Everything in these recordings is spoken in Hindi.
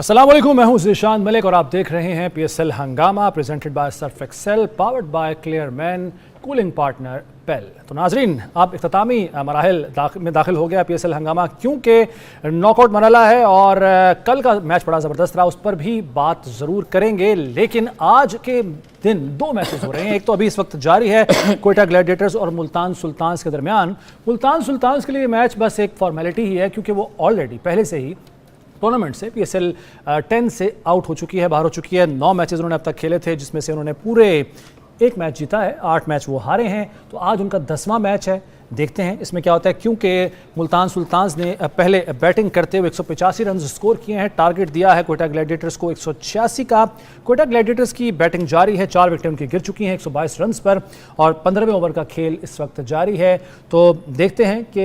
अस्सलाम वालेकुम, मैं हूं ज़ीशान मलिक और आप देख रहे हैं PSL हंगामा presented by Surf Excel powered by Clear Men cooling partner Pel. तो नाजरीन, आप इख्तितामी मराहिल में दाखिल हो गया PSL हंगामा क्योंकि नॉकआउट मरहला है और कल का मैच बड़ा ज़बरदस्त रहा, उस पर भी बात ज़रूर करेंगे। लेकिन आज के दिन दो मैचेस हो रहे हैं। एक तो अभी इस वक्त जारी है क्वेटा ग्लैडिएटर्स और मुल्तान सुल्तान्स के दरमियान। मुल्तान सुल्तान्स के लिए मैच बस एक फॉर्मेलिटी ही है क्योंकि वो ऑलरेडी पहले से ही टूर्नामेंट से PSL 10 से आउट हो चुकी है, बाहर हो चुकी है। 9 मैचेस उन्होंने अब तक खेले थे जिसमें से उन्होंने पूरे 1 मैच जीता है, 8 मैच वो हारे हैं। तो आज उनका 10वां मैच है, देखते हैं इसमें क्या होता है। क्योंकि मुल्तान सुल्तान्स ने पहले बैटिंग करते हुए 185 रन स्कोर किए हैं, टारगेट दिया है क्वेटा ग्लैडिएटर्स को 186 का। क्वेटा ग्लैडिएटर्स की बैटिंग जारी है, 4 विकेटें उनकी गिर चुकी हैं 122 रन पर और 15वें ओवर का खेल इस वक्त जारी है। तो देखते हैं कि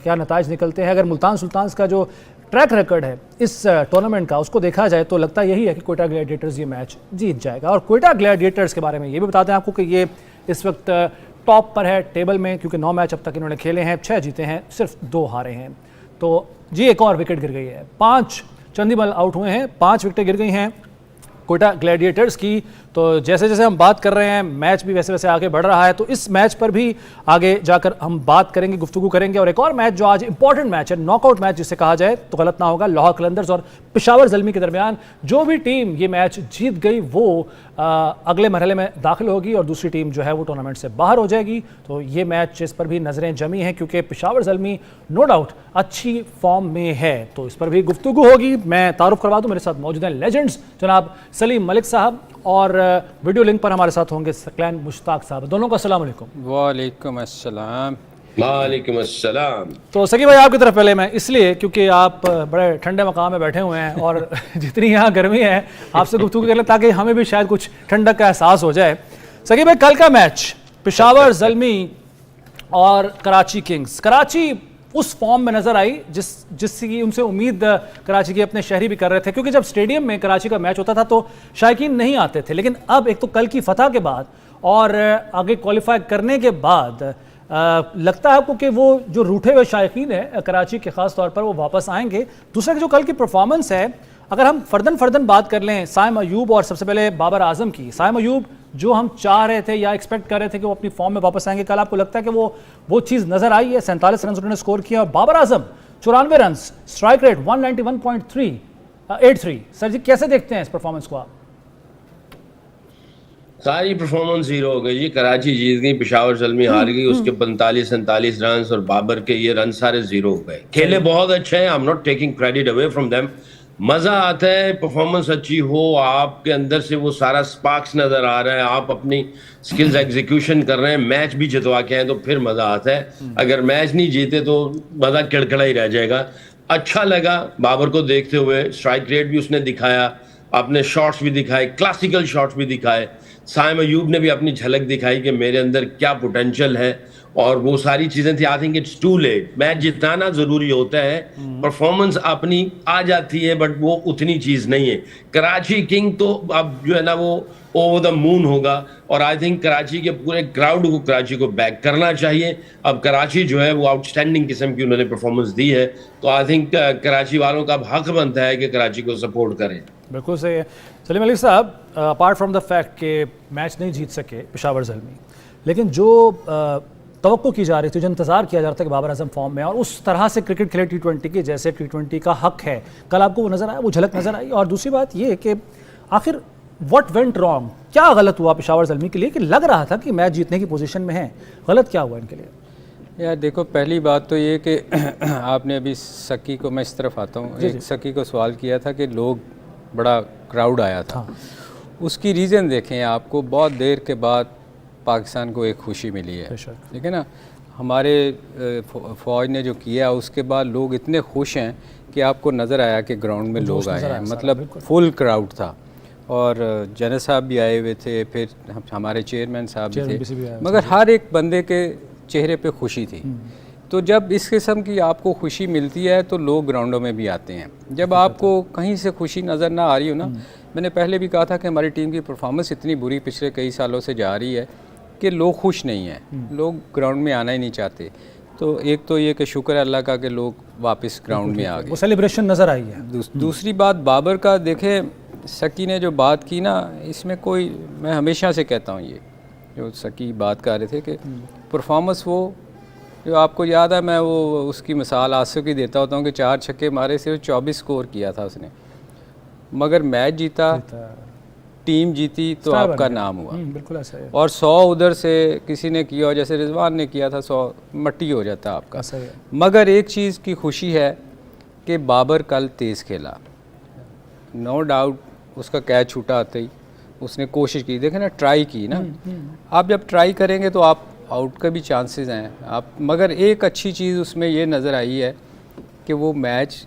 क्या नताइज निकलते हैं। अगर मुल्तान सुल्तान्स का जो ट्रैक रिकॉर्ड है इस टूर्नामेंट का उसको देखा जाए तो लगता यही है कि क्वेटा ग्लैडिएटर्स ये मैच जीत जाएगा। और क्वेटा ग्लैडिएटर्स के बारे में ये भी बताते हैं आपको कि ये इस वक्त टॉप पर है टेबल में, क्योंकि 9 मैच अब तक इन्होंने खेले हैं, 6 जीते हैं, सिर्फ 2 हारे हैं। तो जी एक और विकेट गिर गई है, 5 चंदीमल आउट हुए हैं, 5 विकेटें गिर गई हैं क्वेटा ग्लैडिएटर्स की। तो जैसे जैसे हम बात कर रहे हैं मैच भी वैसे वैसे आगे बढ़ रहा है, तो इस मैच पर भी आगे जाकर हम बात करेंगे, गुफ्तगू करेंगे। और एक और मैच जो आज इंपॉर्टेंट मैच है, नॉकआउट मैच जिसे कहा जाए तो गलत ना होगा, लाहौर कलंदर्स और पेशावर ज़ल्मी के दरमियान। जो भी टीम ये मैच जीत गई वो अगले मरहले में दाखिल होगी और दूसरी टीम जो है वो टूर्नामेंट से बाहर हो जाएगी। तो ये मैच इस पर भी नज़रें जमी हैं क्योंकि पेशावर ज़ल्मी नो डाउट अच्छी फॉर्म में है, तो इस पर भी गुफ्तगू होगी। मैं तारुफ करवा दूँ, मेरे साथ मौजूद हैं लेजेंड्स जनाब सलीम मलिक साहब और वीडियो लिंक पर हमारे साथ होंगे सकलैन मुश्ताक साहब। दोनों को अस्सलाम वालेकुम। वालेकुम अस्सलाम। वालेकुम अस्सलाम। तो सकी भाई आपकी तरफ पहले मैं इसलिए क्योंकि आप बड़े ठंडे मकाम में बैठे हुए हैं और जितनी यहाँ गर्मी है आपसे गुफ्तगू कर लें ताकि हमें भी शायद कुछ ठंडक का एहसास हो जाए। सकी भाई, कल का मैच पेशावर ज़ल्मी और कराची किंग्स, कराची उस फॉर्म में नजर आई जिसकी उनसे उम्मीद कराची के अपने शहरी भी कर रहे थे, क्योंकि जब स्टेडियम में कराची का मैच होता था तो शायकीन नहीं आते थे। लेकिन अब एक तो कल की फतह के बाद और आगे क्वालिफाई करने के बाद लगता है आपको कि वो जो रूठे हुए शायकीन है कराची के खास तौर पर वो वापस आएंगे। दूसरा जो कल की परफॉर्मेंस है, अगर हम फर्दन बात कर लें साइम अयूब और सबसे पहले बाबर आजम की। साइम अयूब जो हम चाह रहे थे या एक्सपेक्ट कर रहे थे कि वो अपनी फॉर्म में वापस आएंगे, कल आपको लगता है कि वो चीज़ नजर आई है? 47 रन उन्होंने स्कोर किया और Babar Azam 94 run, strike rate 191.83। Sir जी कैसे देखते हैं इस परफॉर्मेंस को आप? सारी परफॉर्मेंस जीरो हो गई जी। कराची जीत गई, पेशावर ज़ल्मी हार गई, उसके 45-47 रन और बाबर के ये रन सारे जीरो हो गए। खेले बहुत अच्छे हैं, I am not taking credit away from them. मजा आता है परफॉर्मेंस अच्छी हो, आपके अंदर से वो सारा स्पार्क्स नजर आ रहा है, आप अपनी स्किल्स एग्जीक्यूशन कर रहे हैं, मैच भी जितवा के हैं तो फिर मजा आता है। अगर मैच नहीं जीते तो मजा किड़किड़ा ही रह जाएगा। अच्छा लगा बाबर को देखते हुए, स्ट्राइक रेट भी उसने दिखाया, अपने शॉट्स भी दिखाए, क्लासिकल शॉट्स भी दिखाए। साइम अयूब ने भी अपनी झलक दिखाई कि मेरे अंदर क्या पोटेंशियल है और वो सारी चीजें थी। I think it's too late, match जिताना जरूरी होता है, परफॉर्मेंस अपनी आ जाती है बट वो उतनी चीज नहीं है। कराची किंग तो अब जो है ना वो ओवर द मून होगा और आई थिंक कराची के पूरे क्राउड को कराची को बैक करना चाहिए। अब कराची जो है वो आउटस्टैंडिंग किस्म की उन्होंने परफॉर्मेंस दी है, तो आई थिंक कराची वालों का अब हक बनता है कि कराची को सपोर्ट करें। बिल्कुल सही है सलीम अली साहब। अपार्ट फ्रॉम द फैक्ट कि मैच नहीं जीत सके पेशावर ज़ल्मी, लेकिन जो तवक्को की जा रही थी, जो इंतजार किया जा रहा था कि बाबर आजम फॉर्म में और उस तरह से क्रिकेट खेले T20 के जैसे T20 का हक है, कल आपको वो नजर आया, वो झलक नजर आई। और दूसरी बात ये कि आखिर व्हाट वेंट रॉन्ग, क्या गलत हुआ पेशावर ज़ल्मी के लिए कि लग रहा था कि मैच जीतने की पोजीशन में है, गलत क्या हुआ इनके लिए? यार देखो, पहली बात तो ये कि आपने अभी सकी को, मैं इस तरफ आता हूँ, एक सकी को सवाल किया था कि लोग बड़ा क्राउड आया था। उसकी रीज़न देखें, आपको बहुत देर के बाद पाकिस्तान को एक खुशी मिली है, ठीक है ना। हमारे फ़ौज ने जो किया उसके बाद लोग इतने खुश हैं कि आपको नज़र आया कि ग्राउंड में लोग आए हैं, मतलब फुल क्राउड था। और जनरल साहब भी आए हुए थे, फिर हमारे चेयरमैन साहब भी थे, मगर हर एक बंदे के चेहरे पे खुशी थी। तो जब इस किस्म की आपको खुशी मिलती है तो लोग ग्राउंडों में भी आते हैं। जब आपको कहीं से खुशी नज़र ना आ रही हो ना, मैंने पहले भी कहा था कि हमारी टीम की परफॉर्मेंस इतनी बुरी पिछले कई सालों से जा रही है कि लोग खुश नहीं हैं, लोग ग्राउंड में आना ही नहीं चाहते। तो एक तो ये कि शुक्र है अल्लाह का कि लोग वापस ग्राउंड में आ गए, वो सेलिब्रेशन नज़र आई है। दूसरी बात बाबर का देखें, सकी ने जो बात की ना, इसमें कोई, मैं हमेशा से कहता हूँ ये जो सकी बात कर रहे थे कि परफॉर्मेंस वो जो आपको याद है, मैं वो उसकी मिसाल आसिफ की देता होता हूँ कि 4 छक्के मारे, सिर्फ 24 स्कोर किया था उसने, मगर मैच जीता, टीम जीती तो आपका नाम हुआ। बिल्कुल ऐसा है। और 100 उधर से किसी ने किया, और जैसे रिजवान ने किया था 100 मट्टी हो जाता आपका। मगर एक चीज़ की खुशी है कि बाबर कल तेज़ खेला, नो डाउट उसका कैच छूटा आते ही उसने कोशिश की, देखें ना, ट्राई की ना। आप जब ट्राई करेंगे तो आप आउट का भी चांसेस हैं आप, मगर एक अच्छी चीज़ उसमें ये नज़र आई है कि वो मैच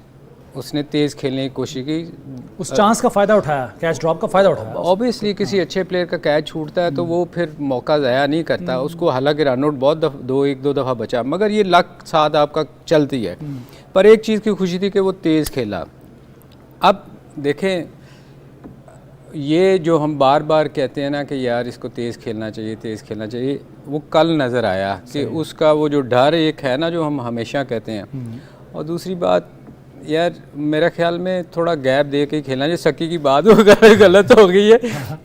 उसने तेज़ खेलने की कोशिश की, उस चांस का फ़ायदा उठाया, कैच ड्रॉप का फ़ायदा उठाया। ऑब्वियसली किसी अच्छे प्लेयर का कैच छूटता है तो वो फिर मौका ज़ाया नहीं करता उसको, हालांकि रन आउट बहुत एक दो दफ़ा बचा, मगर ये लक साथ आपका चलती है। पर एक चीज़ की खुशी थी कि वो तेज़ खेला। अब देखें, ये जो हम बार बार कहते हैं ना कि यार इसको तेज़ खेलना चाहिए, तेज़ खेलना चाहिए, वो कल नज़र आया कि उसका वो जो डर एक है ना, जो हम हमेशा कहते हैं। और दूसरी बात यार, मेरा ख्याल में थोड़ा गैप दे के खेलना चाहिए। सकी की बात गलत हो गई है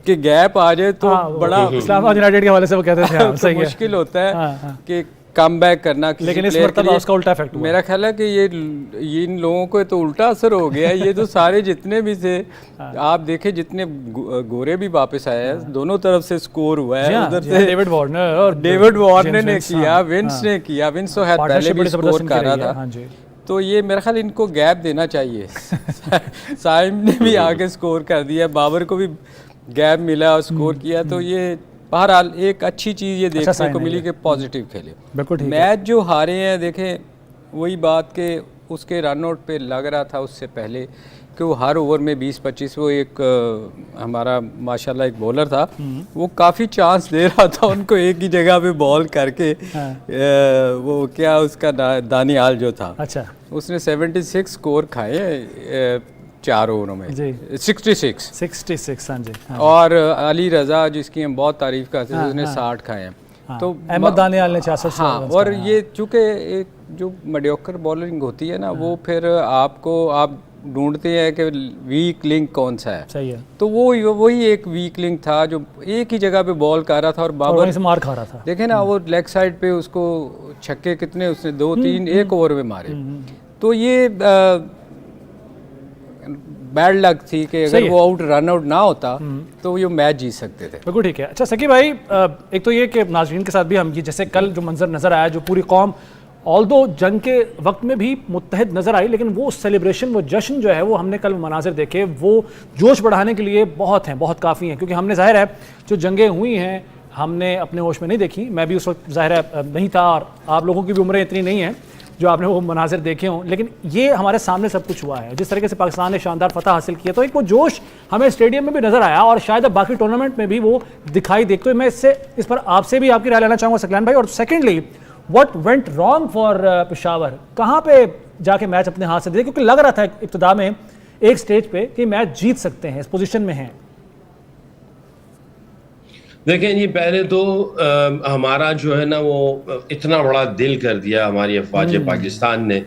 कि गैप आ जाए तो बड़ा, इस्लामाबाद यूनाइटेड के हवाले से वो कहते थे तो सही मुश्किल होता है कि कम बैक करना, लेकिन इस मरतबा उसका उल्टा इफेक्ट हुआ। मेरा ख्याल है कि ये इन लोगों को तो उल्टा असर हो गया। ये तो सारे जितने भी थे, आप देखें जितने गोरे भी वापस आए हैं, दोनों तरफ से स्कोर हुआ है। उधर से डेविड वार्नर ने किया, विंस ने किया, विंस तो पहले भी स्कोर कर रहा था। तो ये मेरा ख्याल इनको गैप देना चाहिए। साइम ने भी आगे स्कोर कर दिया, बाबर को भी गैप मिला और स्कोर किया, तो ये बहरहाल एक अच्छी चीज़ ये देखने को मिली कि पॉजिटिव खेले। बिल्कुल ठीक। मैच जो हारे हैं, देखें वही बात के उसके रन आउट पे लग रहा था उससे पहले कि वो हर ओवर में 20-25, वो एक हमारा माशाल्लाह एक बॉलर था, वो काफ़ी चांस दे रहा था उनको एक ही जगह पे बॉल करके। वो क्या उसका दानियाल जो था, अच्छा, उसने 76 स्कोर खाए 4 ओवरों में, 66। हाँ जी। और अली रज़ा जिसकी हम बहुत तारीफ करते थे, उसने 60 खाए हैं। तो अहमद दानियाल ने 66। हाँ, और ये चूँकि एक जो मेडियोकर बॉलिंग होती है ना, वो फिर आप ढूंढते हैं कि वीक लिंक कौन सा है। सही है। तो वही एक वीक लिंक था जो एक ही जगह पे बॉल कर रहा था और बाबर वहीं से मार खा रहा था। देखे ना, वो लेग साइड पे उसको छक्के कितने उसने 2-3 एक ओवर में मारे। तो ये बैड लक थी कि अगर वो रन आउट ना होता तो ये मैच जीत सकते थे। बिल्कुल ठीक है। अच्छा सकी भाई, एक तो ये कि नाज़रीन के साथ भी हम ये जैसे कल जो मंजर नज़र आया, जो पूरी कौम ऑल्दो जंग के वक्त में भी मुत्तहद नज़र आई, लेकिन वो सेलिब्रेशन, वो जश्न जो है, वो हमने कल मनाजिर देखे, वो जोश बढ़ाने के लिए बहुत काफ़ी हैं। क्योंकि हमने ज़ाहिर है जो जंगें हुई हैं हमने अपने होश में नहीं देखी, मैं भी उस वक्त ज़ाहिर है नहीं था, और आप लोगों की भी उम्रें इतनी नहीं हैं जो आपने वो मनाजिर देखे हों, लेकिन ये हमारे सामने सब कुछ हुआ है। जिस तरीके से पाकिस्तान ने शानदार फतह हासिल किया, तो एक वो जोश हमें स्टेडियम में भी नज़र आया, और शायद अब बाकी टूर्नामेंट में भी वो दिखाई दे। तो मैं इस पर आपसे भी आपकी राय लेना चाहूँगा सकलान भाई। और secondly, what went wrong for Peshawar, कहाँ पे जाके मैच अपने हाथ से दे, क्योंकि लग रहा था इब्तिदा में एक स्टेज पे कि मैच जीत सकते हैं, इस पोजीशन में हैं। देखें जी, पहले तो हमारा जो है ना वो इतना बड़ा दिल कर दिया हमारी अफवाज पाकिस्तान ने,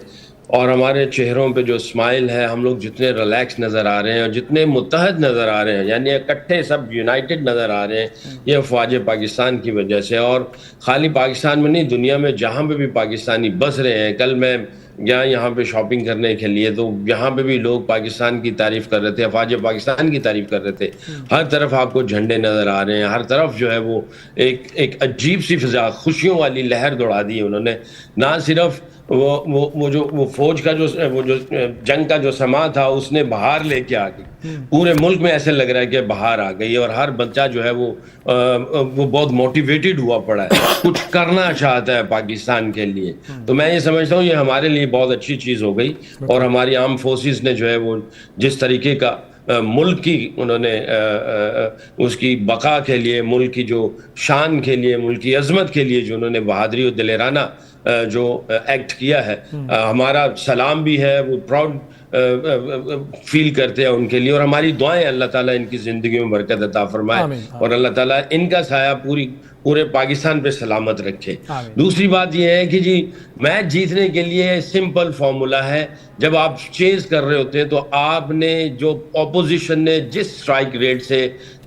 और हमारे चेहरों पे जो स्माइल है, हम लोग जितने रिलैक्स नज़र आ रहे हैं और जितने मुत्तहद नज़र आ रहे हैं, यानी इकट्ठे सब यूनाइटेड नज़र आ रहे हैं, ये अफवाज पाकिस्तान की वजह से। और ख़ाली पाकिस्तान में नहीं, दुनिया में जहाँ पे भी पाकिस्तानी बस रहे हैं, कल मैं यहाँ पे शॉपिंग करने के लिए, तो यहाँ पे भी लोग पाकिस्तान की तारीफ़ कर रहे थे, अफवाज पाकिस्तान की तारीफ़ कर रहे थे। हर तरफ आपको झंडे नज़र आ रहे हैं, हर तरफ जो है वो एक अजीब सी फिजा, खुशियों वाली लहर दौड़ा दी है उन्होंने। ना सिर्फ वो फौज का जो जंग का जो समा था, उसने बहार लेके आ गई, पूरे मुल्क में ऐसे लग रहा है कि बहार आ गई, और हर बच्चा जो है वो बहुत मोटिवेटेड हुआ पड़ा है, कुछ करना चाहता है पाकिस्तान के लिए। तो मैं ये समझता हूँ ये हमारे लिए बहुत अच्छी चीज़ हो गई, और हमारी आर्म फोर्सेस ने जो है वो जिस तरीके का मुल्क की उन्होंने उसकी बका के लिए, मुल्क की जो शान के लिए, मुल्क की अजमत के लिए जो उन्होंने बहादुरी और दिलेराना जो एक्ट किया है, हमारा सलाम भी है, वो प्राउड फील करते हैं उनके लिए। और हमारी दुआएं अल्लाह ताला इनकी ज़िंदगी में बरकत अता फरमाए, और अल्लाह ताला इनका साया पूरी पूरे पाकिस्तान पे सलामत रखे। दूसरी बात यह है कि जी मैच जीतने के लिए सिंपल फॉर्मूला है, जब आप चेज कर रहे होते हैं तो आपने जो ऑपोजिशन ने जिस स्ट्राइक रेट से,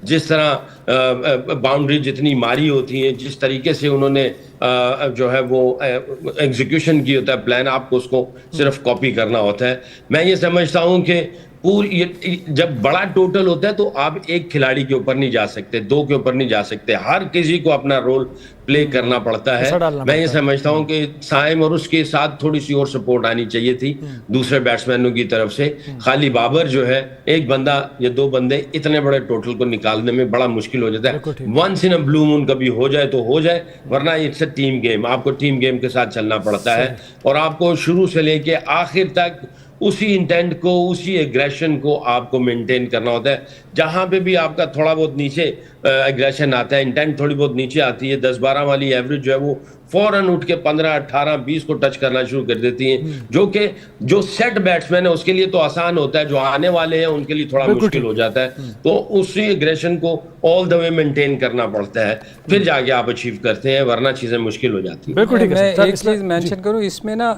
जिस तरह बाउंड्री जितनी मारी होती है, जिस तरीके से उन्होंने जो है वो एग्जीक्यूशन की होता है प्लान, आपको उसको सिर्फ कॉपी करना होता है। मैं ये समझता हूं कि पूरी जब बड़ा टोटल होता है तो आप एक खिलाड़ी के ऊपर नहीं जा सकते, दो के ऊपर नहीं जा सकते, हर किसी को अपना रोल प्ले करना पड़ता है। मैं ये समझता हूं कि साइम और उसके साथ थोड़ी सी और सपोर्ट आनी चाहिए थी दूसरे बैट्समैनों की तरफ से। खाली बाबर जो है, एक बंदा या दो बंदे इतने बड़े टोटल को निकालने में बड़ा मुश्किल हो जाता है। Once in a blue moon कभी हो जाए तो हो जाए, वरना इट्स अ टीम गेम, आपको टीम गेम के साथ चलना पड़ता है और आपको शुरू से लेके आखिर तक उसी इंटेंट को, उसी एग्रेशन को आपको मेंटेन करना होता है। जहां पे भी आपका थोड़ा बहुत नीचे एग्रेशन आता है, इंटेंट थोड़ी बहुत नीचे आती है, 10-12 वाली एवरेज जो है वो फौरन उठ के 15, 18, 20 को टच करना शुरू कर देती है, जो कि जो सेट बैट्समैन है उसके लिए तो आसान होता है, जो आने वाले हैं उनके लिए थोड़ा मुश्किल हो जाता है। तो उसी एग्रेशन को ऑल द वे मेंटेन करना पड़ता है, फिर जाके आप अचीव करते हैं, वरना चीजें मुश्किल हो जाती है। बिल्कुल ठीक है। मैं एक चीज मेंशन करूं इसमें ना,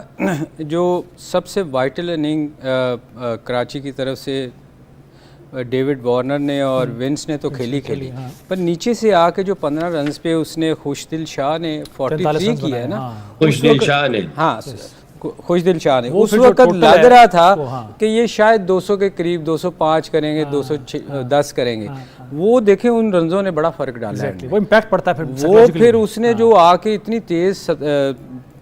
जो सबसे वाइटल इनिंग कराची की तरफ से डेविड वार्नर ने और विंस ने तो खेली पर नीचे से आके जो 15 रन्स पे उसने खुशदिल शाह ने 43 किया है ना, खुशदिल शाह ने, हाँ खुशदिल शाह ने, उस वक्त लग रहा था कि ये शायद 200 के करीब 205 करेंगे, 210 करेंगे। वो देखें उन रनों ने बड़ा फर्क डाला है, वो इम्पैक्ट पड़ता है फिर उसने जो आके इतनी तेज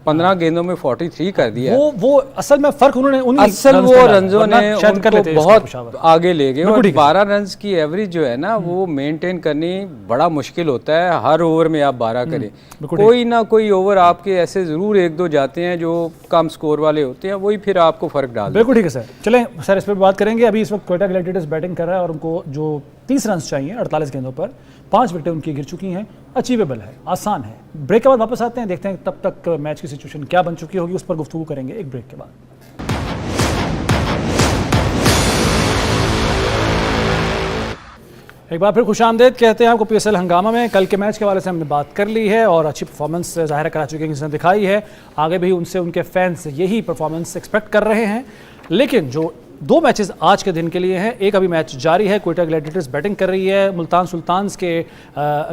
15 गेंदों में 43 कर दिया, वो असल में फर्क उन्होंने वो रनों ने उनको बहुत आगे ले गए। और 12 रन्स की एवरेज जो है ना वो मेंटेन करनी बड़ा मुश्किल होता है। हर ओवर में आप 12 करें, कोई ना कोई ओवर आपके ऐसे जरूर एक दो जाते हैं जो कम स्कोर वाले होते हैं, वही फिर आपको फर्क डाल। बिल्कुल ठीक है सर, चलें सर इस पर बात करेंगे। अभी इस वक्त क्वेटा ग्लैडिएटर्स बैटिंग कर रहा है और उनको जो 30 रन चाहिए 48 गेंदों पर, 5 विकेटें उनकी गिर चुकी हैं, अचीवेबल है, आसान है। ब्रेक के बाद वापस आते हैं, देखते हैं तब तक मैच की सिचुएशन क्या बन चुकी होगी, उस पर गुफ्तगू करेंगे एक ब्रेक के बाद। एक बार फिर खुशामदेद कहते हैं आपको पीएसएल हंगामा में। कल के मैच के हवाले से हमने बात कर ली है और अच्छी परफॉर्मेंस ज़ाहिर कराची किंग्स ने दिखाई है। आगे भी उनसे उनके फैंस यही परफॉर्मेंस एक्सपेक्ट कर रहे हैं, लेकिन जो 2 मैचेस आज के दिन के लिए हैं, एक अभी मैच जारी है, क्वेटा ग्लैडिएटर्स बैटिंग कर रही है। मुल्तान सुल्तान्स के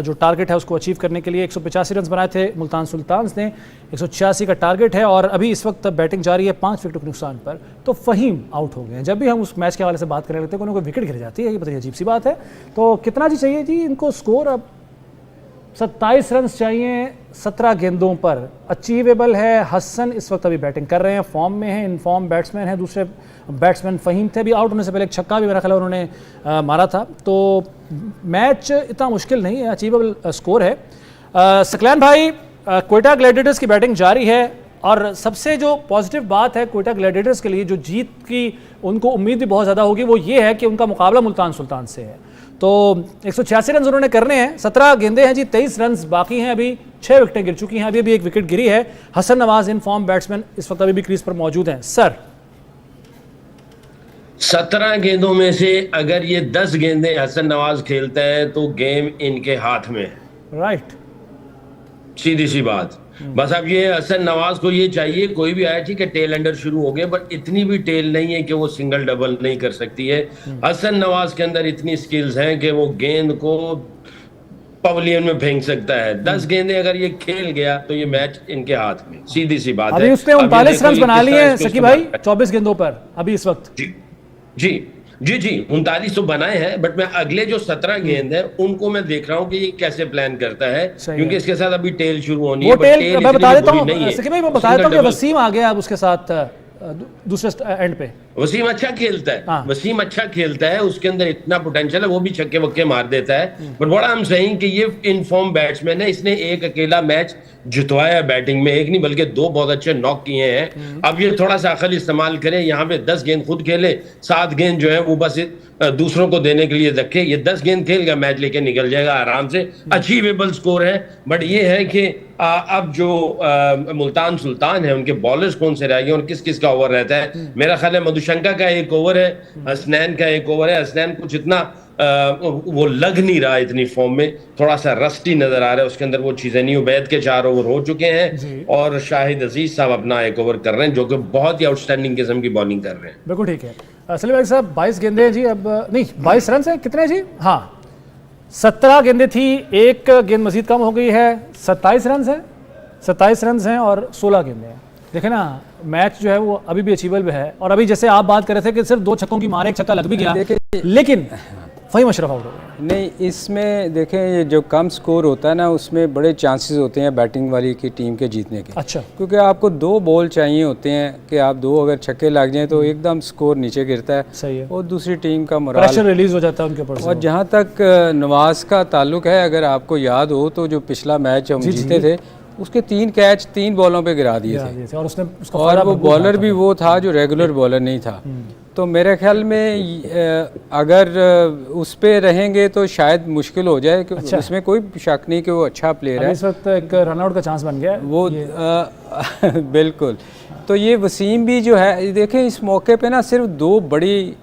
जो टारगेट है उसको अचीव करने के लिए 185 रन बनाए थे मुल्तान सुल्तान्स ने, 186 का टारगेट है और अभी इस वक्त बैटिंग जारी है 5 विकेट के नुकसान पर। तो फ़हीम आउट हो गए हैं। जब भी हम उस मैच के हवाले से बात करने लगते हैं कोई विकेट गिर जाती है, ये बताइए अजीब सी बात है। तो कितना जी चाहिए जी इनको स्कोर? अब 27 रन चाहिए 17 गेंदों पर, अचीवेबल है। हसन इस वक्त अभी बैटिंग कर रहे हैं, फॉर्म में हैं, इनफॉर्म बैट्समैन हैं। दूसरे बैट्समैन फ़हीम थे, अभी आउट होने से पहले एक छक्का भी मेरा ख्याल उन्होंने मारा था। तो मैच इतना मुश्किल नहीं है, अचीवेबल स्कोर है। सकलैन भाई, क्वेटा ग्लैडिएटर्स की बैटिंग जारी है और सबसे जो पॉजिटिव बात है क्वेटा ग्लैडिएटर्स के लिए, जो जीत की उनको उम्मीद भी बहुत ज़्यादा होगी, वो ये है कि उनका मुकाबला मुल्तान सुल्तान से है। तो 186 रन उन्होंने करने हैं, 17 गेंदे हैं जी, 23 रन बाकी हैं, अभी 6 विकेटें गिर चुकी हैं, अभी एक विकेट गिरी है। Hasan Nawaz in form batsman इस वक्त अभी भी क्रीज पर मौजूद हैं। सर 17 गेंदों में से अगर ये 10 गेंदें हसन नवाज खेलते हैं तो गेम इनके हाथ में है। राइट, सीधी सी बात। बस अब ये हसन नवाज को ये चाहिए, कोई भी आया ठीक है टेल अंडर शुरू हो गए, पर इतनी भी टेल नहीं है कि वो सिंगल डबल नहीं कर सकती है। हसन नवाज के अंदर इतनी स्किल्स हैं कि वो गेंद को पवेलियन में फेंक सकता है। 10 गेंदें अगर ये खेल गया तो ये मैच इनके हाथ में, सीधी सी बात है। अभी उसने 39 रन बना लिए हैं सकी भाई 24 गेंदों पर अभी इस वक्त। जी 39 तो बनाए हैं, बट मैं अगले जो 17 गेंद है उनको मैं देख रहा हूँ कि ये कैसे प्लान करता है, क्योंकि इसके साथ अभी टेल शुरू होनी है। टेल मैं बता देता हूँ सकी भाई, मैं बता देता हूँ कि वसीम आ गया अब उसके साथ दूसरे एंड पे। वसीम अच्छा खेलता है, हाँ। वसीम अच्छा खेलता है, उसके अंदर इतना पोटेंशियल है, वो भी छक्के वक्के मार देता है। पर बड़ा हम सही कि ये इनफॉर्म बैट्समैन है, इसने एक अकेला मैच जितवाया बैटिंग में, एक नहीं बल्कि 2 बहुत अच्छे नॉक किए हैं। अब ये थोड़ा सा अकल इस्तेमाल करे, यहाँ पे 10 गेंद खुद खेले, 7 गेंद जो है वो बस दूसरों को देने के लिए रखे। ये 10 गेंद खेल मैच लेके निकल जाएगा आराम से, अचीवेबल स्कोर है। बट ये है कि अब जो मुल्तान सुल्तान है उनके बॉलर्स कौन से रहेंगे और किस किस का ओवर रहता है। मेरा ख्याल है मधुशंका का एक ओवर है, हसनैन का एक ओवर है। हसनैन कुछ इतना वो लग नहीं रहा इतनी फॉर्म में, थोड़ा सा रस्टी नजर आ रहा है, उसके अंदर वो चीजें नहीं। उबैद के 4 ओवर हो चुके हैं और शाहिद अजीज साहब अपना 1 ओवर कर रहे हैं, जो कि बहुत ही आउटस्टैंडिंग किस्म की बॉलिंग कर रहे हैं। बिल्कुल ठीक है। सलीम भाई साहब 22 गेंदें हैं जी, अब नहीं 22 रन हैं कितने जी? हाँ 17 गेंदें थी, एक गेंद मजीद कम हो गई है, 27 रन है, 27 रन हैं और 16 गेंदें हैं। देखे ना मैच जो है वो अभी भी अचीवेबल है। और अभी जैसे आप बात कर रहे थे कि सिर्फ 2 छक्कों की मार, 1 छक्का लग भी गया, लेकिन फ़हीम अशरफ आउट हो गए। नहीं, इसमें देखें ये जो कम स्कोर होता है ना, उसमें बड़े चांसेस होते हैं बैटिंग वाली की टीम के जीतने के। अच्छा, क्योंकि आपको 2 बॉल चाहिए होते हैं कि आप 2 अगर छक्के लग जाएं तो एकदम स्कोर नीचे गिरता है। सही है। और दूसरी टीम का मोराल, प्रेशर रिलीज हो जाता है उनके ऊपर से। और जहाँ तक नवाज का ताल्लुक है, अगर आपको याद हो तो जो पिछला मैच हम जीते थे उसके 3 कैच 3 बॉलों पे गिरा दिए थे, और उसने उसका और वो बॉलर भी वो था जो रेगुलर बॉलर नहीं था। तो मेरे ख्याल में अगर उस पे रहेंगे तो शायद मुश्किल हो जाए, कि अच्छा। उसमें कोई शक नहीं कि वो अच्छा प्लेयर है। इस वक्त एक रनआउट का चांस बन गया वो बिल्कुल। तो ये वसीम भी जो है, देखें इस मौके पे ना सिर्फ 2 बड़ी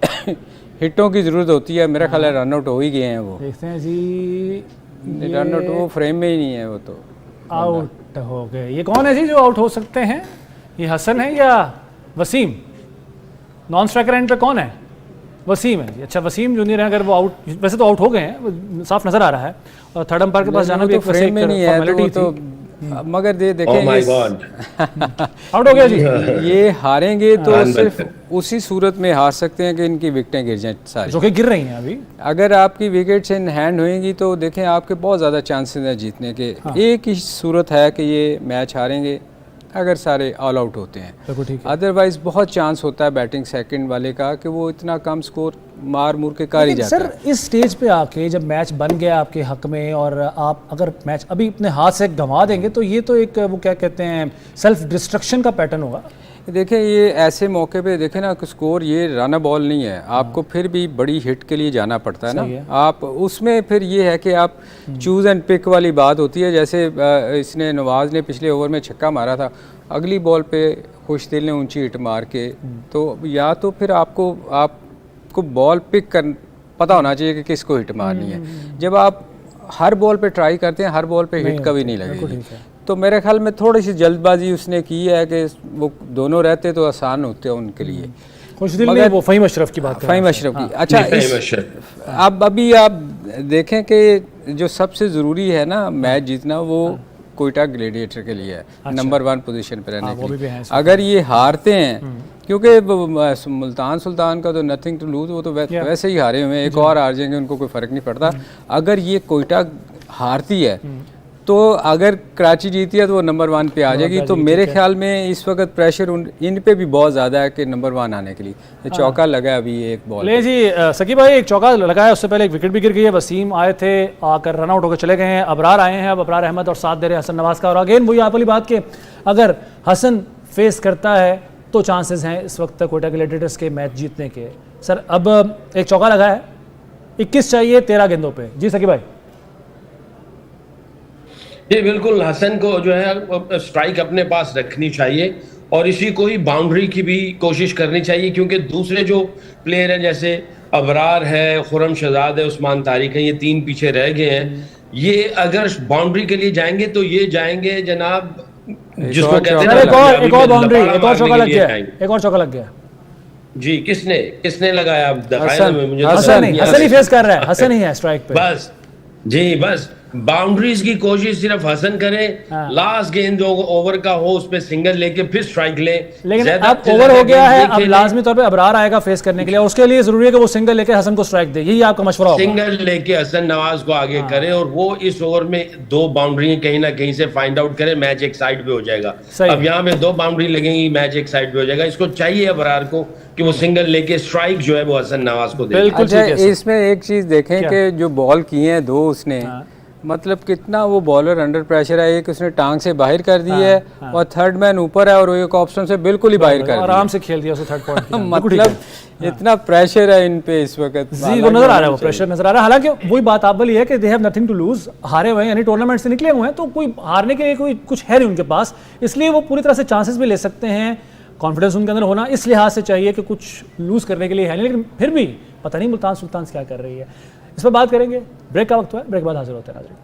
हिटों की ज़रूरत होती है। मेरा ख्याल है रनआउट हो ही गए हैं वो। देखते हैं जी, रनआउट वो फ्रेम में ही नहीं है, वो तो आउट हो गए। ये कौन है जी जो आउट हो सकते हैं? ये हसन है या वसीम? नॉन स्ट्राइकर एंड पे कौन है? वसीम है जी। अच्छा, वसीम जूनियर है। अगर वो आउट, वैसे तो आउट हो गए हैं, साफ नजर आ रहा है। और थर्ड अंपायर के पास जाना भी एक फ्रेम में नहीं है तो मगर देखें आउट हो गया जी। ये हारेंगे तो सिर्फ उसी सूरत में हार सकते हैं कि इनकी विकेटें गिर जाएं सारी, जो कि गिर रही हैं अभी। अगर आपकी विकेट्स इन हैंड होएंगी तो देखें आपके बहुत ज़्यादा चांसेस हैं जीतने के। एक ही सूरत है कि ये मैच हारेंगे अगर सारे ऑल आउट होते हैं। अदरवाइज बहुत चांस होता है बैटिंग सेकंड वाले का कि वो इतना कम स्कोर मार मुर के कर ही जाता है। सर इस स्टेज पे आके जब मैच बन गया आपके हक में और आप अगर मैच अभी अपने हाथ से गंवा देंगे तो ये तो एक वो क्या कहते हैं सेल्फ डिस्ट्रक्शन का पैटर्न होगा। देखें ये ऐसे मौके पे देखें ना, स्कोर ये रन बॉल नहीं है, आपको फिर भी बड़ी हिट के लिए जाना पड़ता है ना। आप उसमें फिर ये है कि आप चूज़ एंड पिक वाली बात होती है। जैसे इसने नवाज ने पिछले ओवर में छक्का मारा था, अगली बॉल पे खुशदिल ने ऊंची हिट मार के, तो या तो फिर आपको बॉल पिक कर पता होना चाहिए कि किसको हिट मारनी है। जब आप हर बॉल पे ट्राई करते हैं, हर बॉल पे हिट कभी नहीं लगेगी। तो मेरे ख्याल में थोड़ी सी जल्दबाजी उसने की है कि वो दोनों रहते तो आसान होते हैं उनके लिए। खुशदिल ने वो फ़हीम अशरफ की बात, फ़हीम अशरफ की। अच्छा, अब अभी आप देखें कि जो सबसे ज़रूरी है ना मैच जीतना, वो कोयटा ग्लेडिएटर के लिए है नंबर 1 पोजीशन पर रहने के लिए। अगर ये हारते हैं, क्योंकि मुल्तान सुल्तान का तो नथिंग टू लूज, वो तो वैसे ही हारे हुए हैं, एक और हार जाएंगे उनको कोई फ़र्क नहीं पड़ता। अगर ये कोयटा हारती है तो अगर कराची जीती है तो वो नंबर 1 पे आ जाएगी। तो मेरे ख्याल में इस वक्त प्रेशर इन पे भी बहुत ज़्यादा है कि नंबर 1 आने के लिए। चौका लगा अभी एक बॉल ले जी। सकी भाई एक चौका लगाया, उससे पहले एक विकेट भी गिर गई है। वसीम आए थे, आकर रन आउट होकर चले गए हैं। अबरार आए हैं, अब अबरार अहमद और साथ दे रहे हैं हसन नवाज का। और अगेन वही आप वाली बात के अगर हसन फेस करता है तो चांसेस हैं इस वक्त कोयटा ग्लेडिएटर्स के मैच जीतने के। सर अब एक चौका लगा है, 21 चाहिए 13 गेंदों पे। जी सकी भाई। जी बिल्कुल, हसन को जो है स्ट्राइक अपने पास रखनी चाहिए और इसी को ही बाउंड्री की भी कोशिश करनी चाहिए, क्योंकि दूसरे जो प्लेयर हैं जैसे अबरार है, खुरम शहजाद है, उस्मान तारिक है, ये 3 पीछे रह गए हैं। ये अगर बाउंड्री के लिए जाएंगे तो ये जाएंगे जनाब जिसको कहते हैं एक और बाउंड्री, एक और चौका लग गया, एक और चौका लग गया। जी किसने लगाया? हसन ही फेस कर रहा है, हसन ही है स्ट्राइक पे। बस जी, बस बाउंड्रीज की कोशिश सिर्फ हसन करे। लास्ट गेंद जो ओवर का हो उस पे सिंगल लेके फिर स्ट्राइक ले। लेकिन अब ओवर हो गया है, अब लाजमी तौर पे अबरार आएगा फेस करने के लिए, और उसके लिए जरूरी है कि वो सिंगल लेके हसन को स्ट्राइक दे। यही आपका मशवरा होगा? सिंगल लेके हसन नवाज को आगे करे और वो इस ओवर में 2 बाउंड्री कहीं ना कहीं से फाइंड आउट करे, मैच एक साइड पे हो जाएगा। अब यहाँ पे 2 बाउंड्री लगेंगी, मैच एक साइड पे हो जाएगा। इसको चाहिए अबरार को कि वो सिंगल लेके स्ट्राइक जो है वो हसन नवाज को दे। अच्छा, इसमें एक चीज देखें कि जो बॉल किए हैं 2 उसने, मतलब कितना वो बॉलर अंडर प्रेशर है। एक उसने टांग से बाहर कर दी है और थर्ड मैन ऊपर है और वो एक ऑप्शन से बिल्कुल ही बाहर कर दिया, आराम से खेल दिया उसने थर्ड पॉइंट। मतलब इतना प्रेशर है इन पे इस वक्त। जी वो नजर आ रहा है, वो प्रेशर नजर आ रहा है। हालांकि वही बात आप बोली है कि they have nothing to lose, हारे हुए हैं यानी टूर्नामेंट से निकले हुए हैं, तो कोई हारने के लिए कोई कुछ है नहीं उनके पास, इसलिए वो पूरी तरह से चांसेस भी ले सकते हैं। कॉन्फिडेंस उनके अंदर होना इस लिहाज से चाहिए कि कुछ लूज करने के लिए है नहीं, लेकिन फिर भी पता नहीं मुल्तान सुल्तान क्या कर रही है। इस पर बात करेंगे। ब्रेक का वक्त हुआ है, ब्रेक के बाद हाजिर होते हैं नाज़रीन।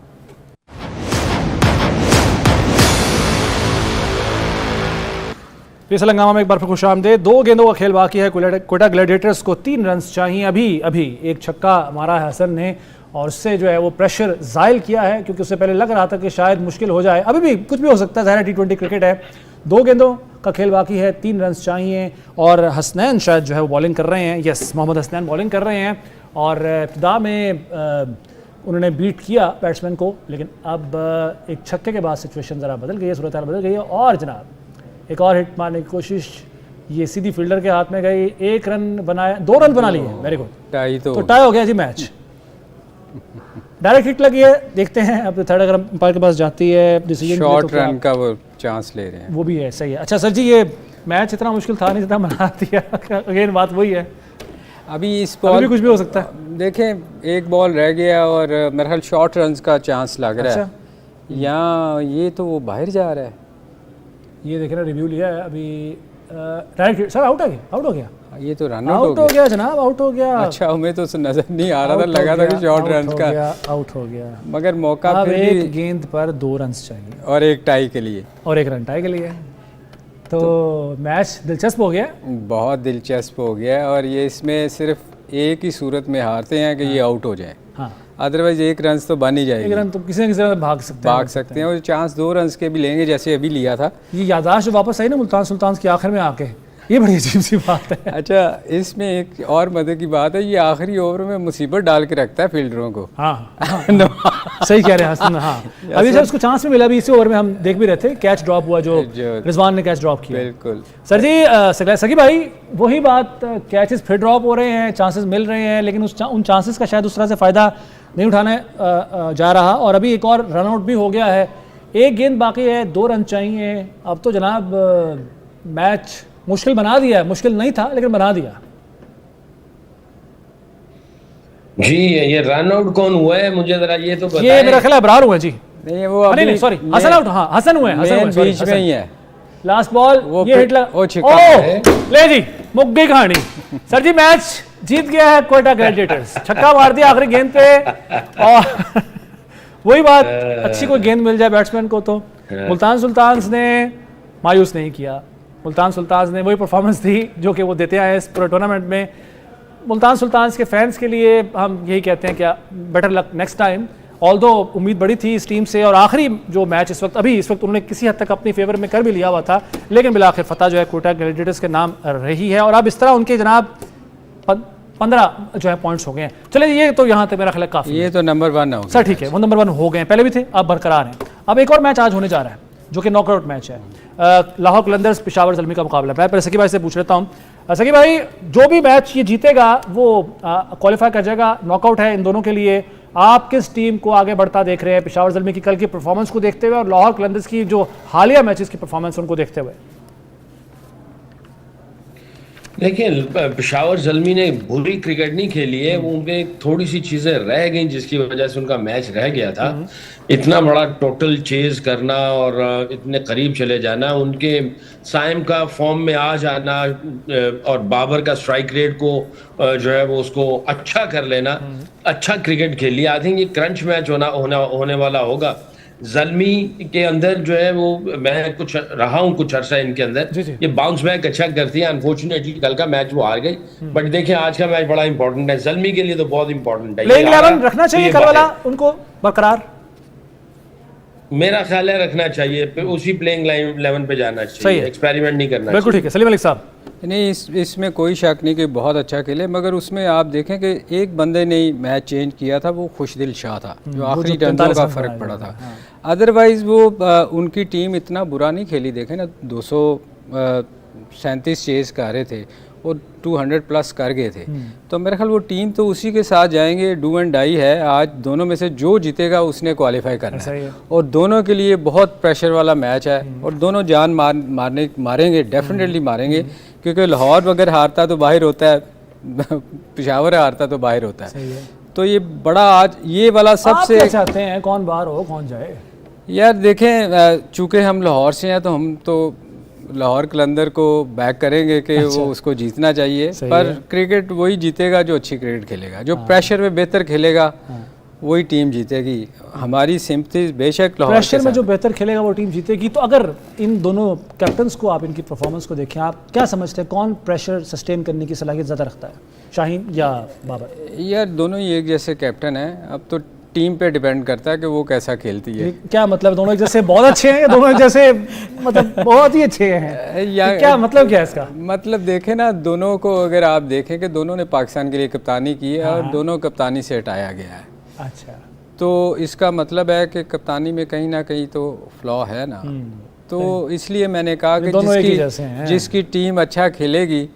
PSL हंगामा में एक बार फिर खुशामदीद। 2 गेंदों का खेल बाकी है। कोयटा ग्लैडिएटर्स को 3 रन चाहिए। अभी एक छक्का मारा है हसन ने और उससे जो है वो प्रेशर ज़ायल किया है, क्योंकि उससे पहले लग रहा था कि शायद मुश्किल हो जाए। अभी भी कुछ भी हो सकता है, ज़ाहिर है T20 क्रिकेट है। 2 गेंदों का खेल बाकी है, 3 रन चाहिए और हसनैन शायद जो है वो बॉलिंग कर रहे हैं। यस, मोहम्मद हसनैन बॉलिंग कर रहे हैं और इब्तिदा में उन्होंने बीट किया बैट्समैन को, लेकिन अब एक छक्के के बाद सिचुएशन ज़रा बदल गई है, सूरत हाल बदल गई है और जनाब एक और हिट मारने की कोशिश, ये सीधी फील्डर के हाथ में गई। 1 रन बनाया, 2 रन बना लिए। वेरी गुड, टाई तो टाई हो गया जी मैच। डायरेक्ट हिट लगी है, देखते हैं अब थर्ड अगर अंपायर के पास जाती है डिसीजन शॉर्ट रन का वो चांस ले रहे हैं, वो भी है। सही है। अच्छा सर जी, ये मैच इतना मुश्किल था नहीं जितना बना दिया। अगेन बात वही है, अभी इस बॉल भी कुछ भी हो सकता है। देखें एक बॉल रह गया और मेरे ख्याल शॉर्ट रन का चांस लग रहा है। यहाँ ये तो वो बाहर जा रहा है। ये देखें ना, रिव्यू लिया है अभी। डायरेक्ट सर आउट हो गया। ये तो रन आउट हो गया जनाब, आउट हो गया। अच्छा, हमें तो नजर नहीं आ रहा था, लगा था कि शॉर्ट रन का आउट हो गया। मगर मौका अब फिर एक गेंद पर 2 रन चाहिए और एक टाई के लिए, और 1 रन टाई के लिए। तो मैच दिलचस्प हो गया, बहुत दिलचस्प हो गया। और ये इसमें सिर्फ एक ही सूरत में हारते हैं कि ये आउट हो जाए, हाँ। अदरवाइज 1 रन तो बन ही जाएगी। 1 रन तो किसी न किसी तरह भाग सकते हैं और चांस 2 रन के भी लेंगे, जैसे अभी लिया था। ये याददाश्त वापस आई ना मुल्तान सुल्तान की आखिर में आके, ये बड़ी अजीब सी बात है। अच्छा, इसमें एक और मजे की बात है, ये आखिरी ओवर में मुसीबत डाल के रखता है फील्डरों को। हाँ, सही कह रहे हैं हसन। हाँ, अभी जब उसको चांस भी मिला, अभी इसी ओवर में हम देख भी रहे थे, कैच ड्रॉप हुआ जो रिजवान ने कैच ड्रॉप किया। बिल्कुल सर जी, सकी भाई वही बात, कैचेस फिर ड्रॉप हो रहे हैं, चांसेस मिल रहे हैं, लेकिन उन चांसेस का शायद उस तरह से फ़ायदा नहीं उठाने जा रहा। और अभी एक और रन आउट भी हो गया है, 1 गेंद बाकी है, 2 रन चाहिए। अब तो जनाब मैच मुश्किल बना दिया है। मुश्किल नहीं था लेकिन बना दिया जी। ये रन आउट कौन हुआ है, मुझे जरा ये तो बताएं। ये मेरा ख्याल अबरार हुआ जी। नहीं, वो नहीं सॉरी, हसन आउट। हाँ, हसन हुए, बीच में ही है। लास्ट बॉल ये हिट ले जी, मुक गई कहानी। सर जी मैच जीत गया है कोयटा ग्लैडिएटर्स, छक्का मार दिया आखिरी गेंद पे। और वही बात, अच्छी कोई गेंद मिल जाए बैट्समैन को तो। मुल्तान सुल्तान्स ने मायूस नहीं किया। मुल्तान सुल्तान्स ने वही परफॉर्मेंस दी जो कि वो देते आए इस पूरे टूर्नामेंट में। मुल्तान सुल्तान्स के फैंस के लिए हम यही कहते हैं क्या, better luck next time. Although उम्मीद बड़ी थी इस टीम से, और आखिरी जो मैच इस वक्त उन्होंने किसी हद तक अपनी फेवर में कर भी लिया हुआ था, लेकिन बिलाखिर फतह जो है कोयटा ग्लैडिएटर्स के नाम रही है। और अब इस तरह उनके जनाब 15 जो है पॉइंट्स हो गए हैं। चलिए, ये तो यहाँ तक मेरा ख्याल काफ़ी, ये तो नंबर 1 हो गया सर। ठीक है, वो नंबर 1 हो गए हैं, पहले भी थे, अब बरकरार हैं। अब एक और मैच आज होने जा रहा है जो कि नॉकआउट मैच है। लाहौर कलंदर्स पेशावर ज़ल्मी का मुकाबला। मैं पहले सकी भाई से पूछ लेता हूँ। सकी भाई, जो भी मैच ये जीतेगा वो क्वालिफाई कर जाएगा, नॉकआउट है इन दोनों के लिए। आप किस टीम को आगे बढ़ता देख रहे हैं, पेशावर ज़ल्मी की कल की परफॉर्मेंस को देखते हुए और लाहौर कलंदर्स की जो हालिया मैचेस की परफॉर्मेंस उनको देखते हुए? देखिए, पेशावर ज़ल्मी ने बुरी क्रिकेट नहीं खेली है, वो उनमें थोड़ी सी चीज़ें रह गई जिसकी वजह से उनका मैच रह गया था। इतना बड़ा टोटल चेज करना और इतने करीब चले जाना, उनके साइम का फॉर्म में आ जाना और बाबर का स्ट्राइक रेट को जो है वो उसको अच्छा कर लेना, अच्छा क्रिकेट खेल लिया। आई थिंक ये क्रंच मैच होने वाला होगा। ज़ल्मी के अंदर जो है वो, मैं कुछ रहा हूँ कुछ अरसा इनके अंदर, ये बाउंस बैक अच्छा करती है। अनफॉर्चुनेटली कल का मैच वो हार गई, बट देखिए आज का मैच बड़ा इंपॉर्टेंट है ज़ल्मी के लिए, तो बहुत इंपॉर्टेंट है। प्लेइंग 11 रखना चाहिए कल वाला उनको बरकरार, मेरा ख्याल है रखना चाहिए, उसी प्लेइंग 11 पे जाना चाहिए, एक्सपेरिमेंट नहीं करना। बिल्कुल ठीक है सलीम मलिक साहब। नहीं, इसमें कोई शक नहीं कि बहुत अच्छा खेले, मगर उसमें आप देखें कि एक बंदे ने मैच चेंज किया था, वो खुशदिल शाह था, जो आखिरी रनों का फ़र्क पड़ा था। अदरवाइज़ वो उनकी टीम इतना बुरा नहीं खेली। देखें ना, 237 चेज कर रहे थे और 200 प्लस कर गए थे। तो मेरे ख्याल वो टीम तो उसी के साथ जाएंगे, डू एंड डाई है। आज दोनों में से जो जीतेगा उसने क्वालिफाई करना है और दोनों के लिए बहुत प्रेशर वाला मैच है और दोनों जान मारेंगे, डेफिनेटली मारेंगे, क्योंकि लाहौर अगर हारता तो बाहर होता है, पेशावर हारता तो बाहर होता है। तो ये बड़ा आज ये वाला सबसे, आप चाहते हैं कौन बाहर हो कौन जाए? यार देखें, चूँकि हम लाहौर से हैं तो हम तो लाहौर कलंदर को बैक करेंगे कि वो उसको जीतना चाहिए, पर क्रिकेट वही जीतेगा जो अच्छी क्रिकेट खेलेगा, जो प्रेशर में बेहतर खेलेगा वही टीम जीतेगी। हमारी सिंपथी बेशक लाहौर प्रेशर में जो बेहतर खेलेगा वो टीम जीतेगी। तो अगर इन दोनों कैप्टन्स को आप इनकी परफॉर्मेंस को देखें, आप क्या समझते हैं कौन प्रेशर सस्टेन करने की सलाहियत ज़्यादा रखता है, शाहीन या बाबर? यार दोनों ही एक जैसे कैप्टन हैं, अब तो टीम पे डिपेंड करता है कि वो कैसा खेलती है। क्या मतलब दोनों एक जैसे बहुत अच्छे हैं या दोनों एक जैसे मतलब बहुत ही अच्छे हैं, या क्या मतलब क्या है इसका? मतलब देखें ना, दोनों को अगर आप देखें कि दोनों ने पाकिस्तान के लिए कप्तानी की है और दोनों कप्तानी से हटाया गया है। अच्छा, तो इसका मतलब है कि कप्तानी में कहीं ना कहीं तो फ्लॉ है ना। तो इसलिए मैंने कहा कि जिसकी टीम अच्छा खेलेगी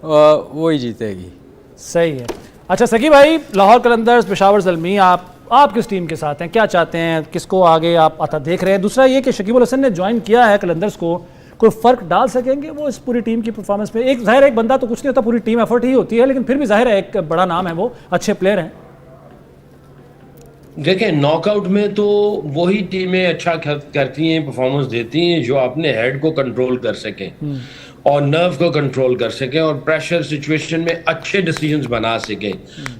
वो ही जीतेगी। सही है। अच्छा सकी भाई, लाहौर कलंदर्स पेशावर ज़ल्मी, आप किस टीम के साथ हैं, क्या चाहते हैं, किसको आगे आप आता देख रहे हैं? दूसरा ये कि शकीबुल हसन ने ज्वाइन किया है कलंदर्स को, कोई फ़र्क डाल सकेंगे वो इस पूरी टीम की परफॉर्मेंस पे? एक जाहिर है एक बंदा तो कुछ नहीं होता, पूरी टीम एफर्ट ही होती है, लेकिन फिर भी जाहिर है एक बड़ा नाम है, वो अच्छे प्लेयर हैं। देखें, नॉकआउट में तो वही टीमें अच्छा करती हैं, परफॉर्मेंस देती हैं जो अपने हेड को कंट्रोल कर सकें और नर्व को कंट्रोल कर सकें और प्रेशर सिचुएशन में अच्छे डिसीजंस बना सकें।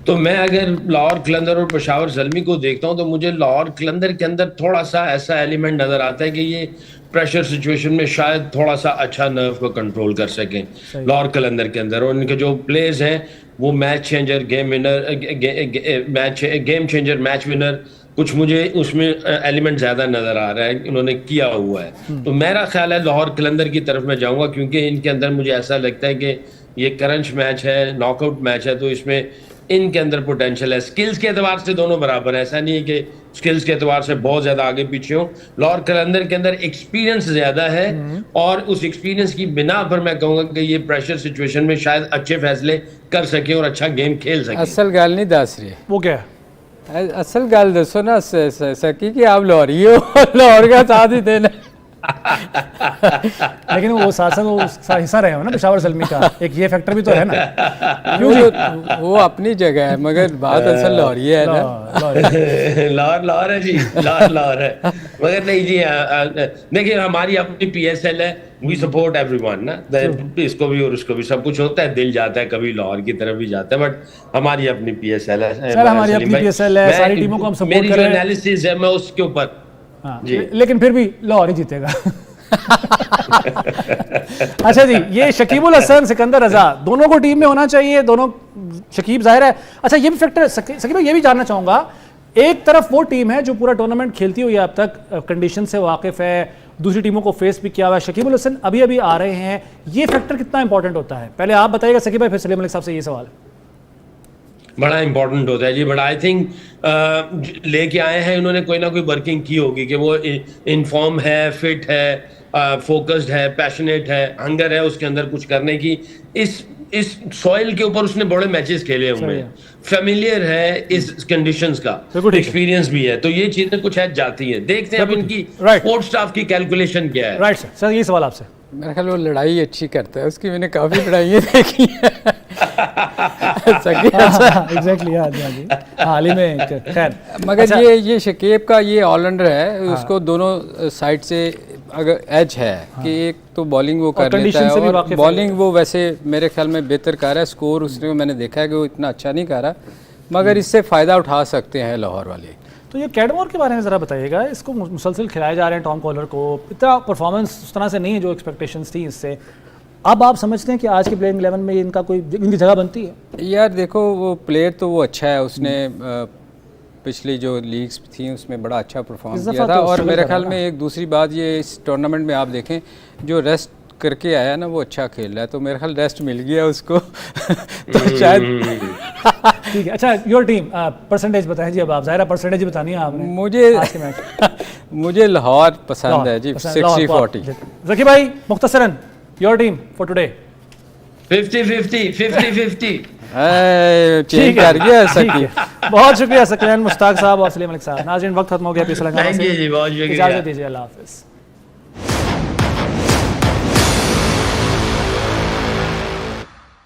तो मैं अगर लाहौर कलंदर और पेशावर ज़ल्मी को देखता हूं तो मुझे लाहौर कलंदर के अंदर थोड़ा सा ऐसा एलिमेंट नज़र आता है कि ये प्रेशर सिचुएशन में शायद थोड़ा सा अच्छा नर्व को कंट्रोल कर सकें लाहौर कलंदर के अंदर। और उनके जो प्लेयर्स हैं वो match changer, game winner, game changer, match winner, कुछ मुझे उसमें एलिमेंट ज़्यादा नज़र आ रहा है इन्होंने किया हुआ है। तो मेरा ख्याल है लाहौर कलंदर की तरफ मैं जाऊंगा, क्योंकि इनके अंदर मुझे ऐसा लगता है कि ये क्रंच मैच है, नॉकआउट मैच है, तो इसमें इनके अंदर पोटेंशियल है। स्किल्स के एतबार से दोनों बराबर है, ऐसा नहीं है कि स्किल्स के एतबार से बहुत ज़्यादा आगे पीछे हो। लाहौर कलंदर के अंदर एक्सपीरियंस ज़्यादा है और उस एक्सपीरियंस की बिना पर मैं कहूँगा कि ये प्रेशर सिचुएशन में शायद अच्छे फैसले कर सके और अच्छा गेम खेल सके। असल गल नहीं दस रही, वो क्या असल गल दसो ना सकी कि आप लाहौरी हो, लाहौर का साथ ही देना। लेकिन वो साथ साथ वो हिस्सा रहे हो ना पेशावर ज़ल्मी का, एक ये फैक्टर भी तो है ना। वो अपनी जगह है, मगर बात असल लाहौरी है ना। लाहौर है जी, लाहौर है, मगर नहीं जी। देखिए हमारी अपनी PSL है, वी सपोर्ट एवरीवन ना, इसको भी और उसको भी सब कुछ होता है, दिल जाता है कभी लाहौर की तरफ भी जाता है, बट हमारी अपनी PSL है। सर हमारी अपनी PSL है, सारी टीमों को हम सपोर्ट कर रहे हैं। मेरी जो एनालिसिस है मैं उसके ऊपर लेकिन फिर भी लाहौर ही जीतेगा। अच्छा जी, ये शकीबुल हसन, सिकंदर रजा दोनों को टीम में होना चाहिए, दोनों। शकीब जाहिर है। अच्छा ये भी फैक्टर शकीब भाई, ये भी जानना चाहूंगा, एक तरफ वो टीम है जो पूरा टूर्नामेंट खेलती हुई अब तक कंडीशन से वाकिफ है, दूसरी टीमों को फेस भी किया हुआ है। शकीबुल हसन अभी अभी आ रहे हैं, ये फैक्टर कितना इंपॉर्टेंट होता है? पहले आप बताइएगा शकीब भाई, फिर सलीम मलिक साहब से ये सवाल। बड़ा इंपॉर्टेंट होता है जी, बट आई थिंक लेके आए हैं इन्होंने कोई ना कोई वर्किंग की होगी कि वो इनफॉर्म है, फिट है, फोकस्ड है, पैशनेट है, हंगर है उसके अंदर कुछ करने की। इस सॉइल के ऊपर उसने बड़े मैचेस खेले हुए हैं, फेमिलियर है इस कंडीशंस का, एक्सपीरियंस भी है, तो ये चीजें कुछ है जाती हैं। देखते हैं अब इनकी स्पोर्ट स्टाफ की कैलकुलेशन क्या है। राइट सर, ये सवाल आपसे। मेरा ख्याल वो लड़ाई अच्छी करता है, उसकी मैंने काफी लड़ाइयाँ देखी हैं। एग्जैक्टली हाल ही में, खैर। मगर ये शकीब का ये ऑलराउंडर है, उसको दोनों साइड से अगर एज है कि एक तो बॉलिंग वो कर लेता है और बॉलिंग वो वैसे मेरे ख्याल में बेहतर कर रहा है। स्कोर उसने मैंने देखा है कि वो इतना अच्छा नहीं कर रहा, मगर इससे फ़ायदा उठा सकते हैं लाहौर वाले। तो ये कैडमोर के बारे में ज़रा बताइएगा, इसको मुसलसल खिलाए जा रहे हैं टॉम कॉलर को, इतना परफॉर्मेंस उस तरह से नहीं है जो एक्सपेक्टेशंस थी इससे। अब आप समझते हैं कि आज के प्लेइंग 11 में इनका कोई इनकी जगह बनती है? यार देखो, वो प्लेयर तो वो अच्छा है, उसने पिछली जो लीग्स थी उसमें बड़ा अच्छा परफॉर्म किया था। और मेरे ख्याल में एक दूसरी बात ये, इस टूर्नामेंट में आप देखें जो रेस्ट करके आया ना वो अच्छा खेल रहा है, तो मेरे ख्याल रेस्ट मिल गया उसको। तो शायद ठीक है। अच्छा योर टीम परसेंटेज बताएं जी, अब आप ज़ाहिर परसेंटेज बतानी है आपने। मुझे लाहौर पसंद है जी, 60-40। ज़की भाई मुख्तसरन your team for today? 50-50। Change कर गया सकी। बहुत शुक्रिया सकलैन मुश्ताक साहब और सलीम मलिक साहब। नाज़रीन वक्त खत्म हो गया, इजाज़त दीजिए, अल्लाह हाफ़िज़।